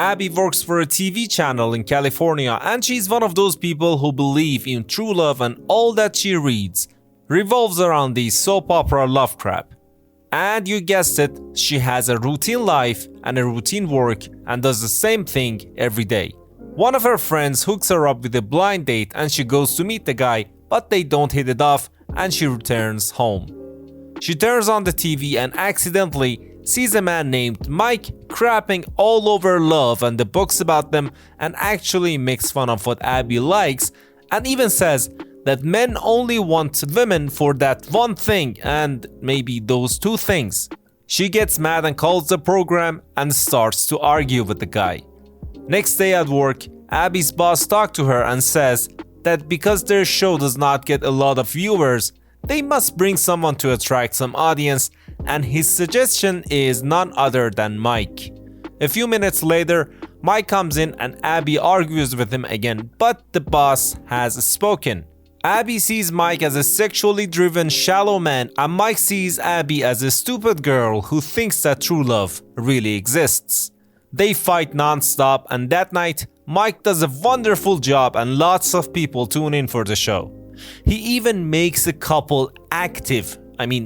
Abby works for a TV channel in California, and she's one of those people who believe in true love, and all that she reads revolves around the soap opera love crap. And you guessed it, she has a routine life and a routine work and does the same thing every day. One of her friends hooks her up with a blind date and she goes to meet the guy, but they don't hit it off and she returns home. She turns on the TV and accidentally sees a man named Mike crapping all over love and the books about them, and actually makes fun of what Abby likes and even says that men only want women for that one thing and maybe those two things. She gets mad and calls the program and starts to argue with the guy. Next day at work, Abby's boss talks to her and says that because their show does not get a lot of viewers, they must bring someone to attract some audience, and his suggestion is none other than Mike. A few minutes later, Mike comes in and Abby argues with him again, but the boss has spoken. Abby sees Mike as a sexually driven, shallow man, and Mike sees Abby as a stupid girl who thinks that true love really exists. They fight non-stop, and that night, Mike does a wonderful job and lots of people tune in for the show. He even makes a couple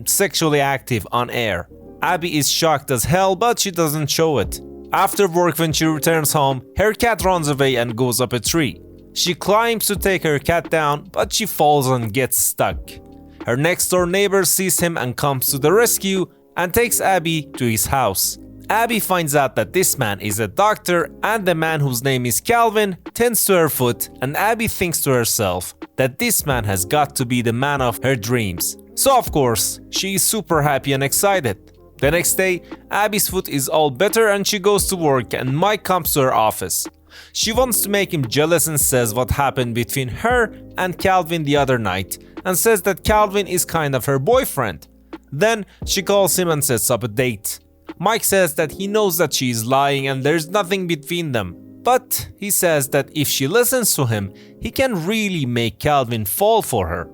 sexually active on air. Abby is shocked as hell, but she doesn't show it. After work, when she returns home, her cat runs away and goes up a tree. She climbs to take her cat down, but she falls and gets stuck. Her next door neighbor sees him and comes to the rescue and takes Abby to his house. Abby finds out that this man is a doctor, and the man, whose name is Calvin, tends to her foot, and Abby thinks to herself that this man has got to be the man of her dreams. So of course, she is super happy and excited. The next day, Abby's foot is all better and she goes to work, and Mike comes to her office. She wants to make him jealous and says what happened between her and Calvin the other night, and says that Calvin is kind of her boyfriend. Then she calls him and sets up a date. Mike says that he knows that she is lying and there's nothing between them, but he says that if she listens to him, he can really make Calvin fall for her.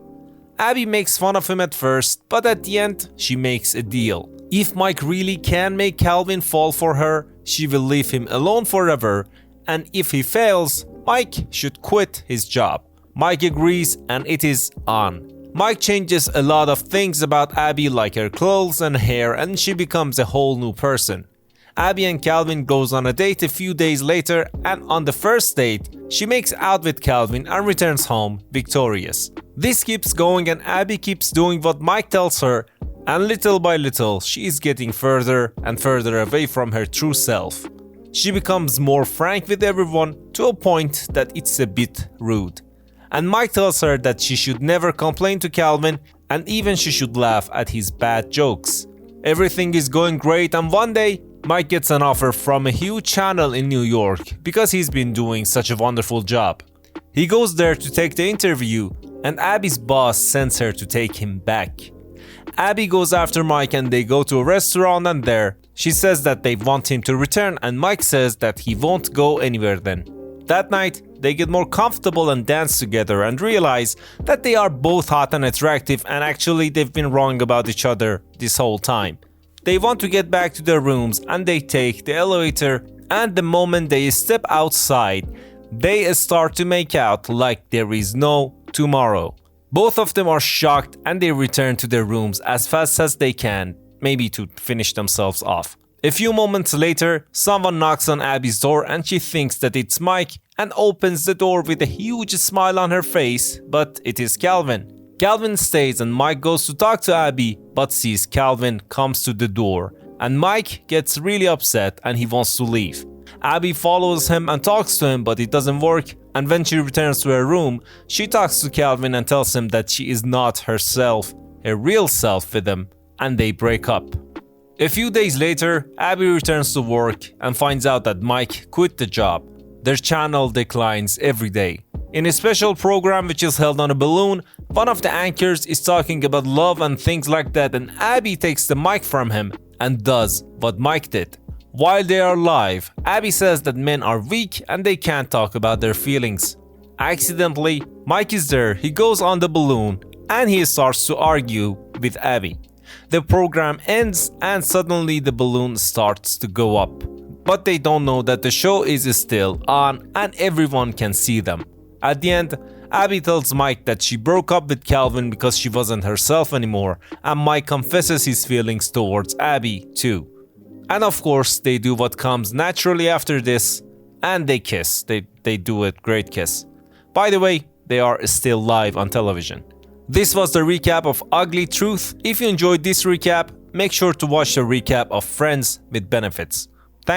Abby makes fun of him at first, but at the end, she makes a deal. If Mike really can make Calvin fall for her, she will leave him alone forever, and if he fails, Mike should quit his job. Mike agrees and it is on. Mike changes a lot of things about Abby, like her clothes and hair, and she becomes a whole new person. Abby and Calvin goes on a date a few days later, and on the first date, she makes out with Calvin and returns home victorious. This keeps going and Abby keeps doing what Mike tells her, and little by little, she is getting further and further away from her true self. She becomes more frank with everyone to a point that it's a bit rude. And Mike tells her that she should never complain to Calvin, and even she should laugh at his bad jokes. Everything is going great, and one day, Mike gets an offer from a huge channel in New York because he's been doing such a wonderful job. He goes there to take the interview, and Abby's boss sends her to take him back. Abby goes after Mike and they go to a restaurant, and there, she says that they want him to return, and Mike says that he won't go anywhere then. That night, they get more comfortable and dance together and realize that they are both hot and attractive, and actually they've been wrong about each other this whole time. They want to get back to their rooms and they take the elevator, and the moment they step outside, they start to make out like there is no tomorrow. Both of them are shocked and they return to their rooms as fast as they can, maybe to finish themselves off. A few moments later, someone knocks on Abby's door and she thinks that it's Mike and opens the door with a huge smile on her face, but it is Calvin. Calvin stays and Mike goes to talk to Abby, but sees Calvin comes to the door, and Mike gets really upset and he wants to leave. Abby follows him and talks to him, but it doesn't work, and when she returns to her room, she talks to Calvin and tells him that she is not herself, her real self with him, and they break up. A few days later, Abby returns to work and finds out that Mike quit the job. Their channel declines every day. In a special program which is held on a balloon, one of the anchors is talking about love and things like that, and Abby takes the mic from him and does what Mike did. While they are live, Abby says that men are weak and they can't talk about their feelings. Accidentally, Mike is there, he goes on the balloon and he starts to argue with Abby. The program ends and suddenly the balloon starts to go up. But they don't know that the show is still on and everyone can see them. At the end, Abby tells Mike that she broke up with Calvin because she wasn't herself anymore, and Mike confesses his feelings towards Abby too. And of course, they do what comes naturally after this, and they kiss. They do a great kiss. By the way, they are still live on television. This was the recap of Ugly Truth. If you enjoyed this recap, make sure to watch the recap of Friends with Benefits.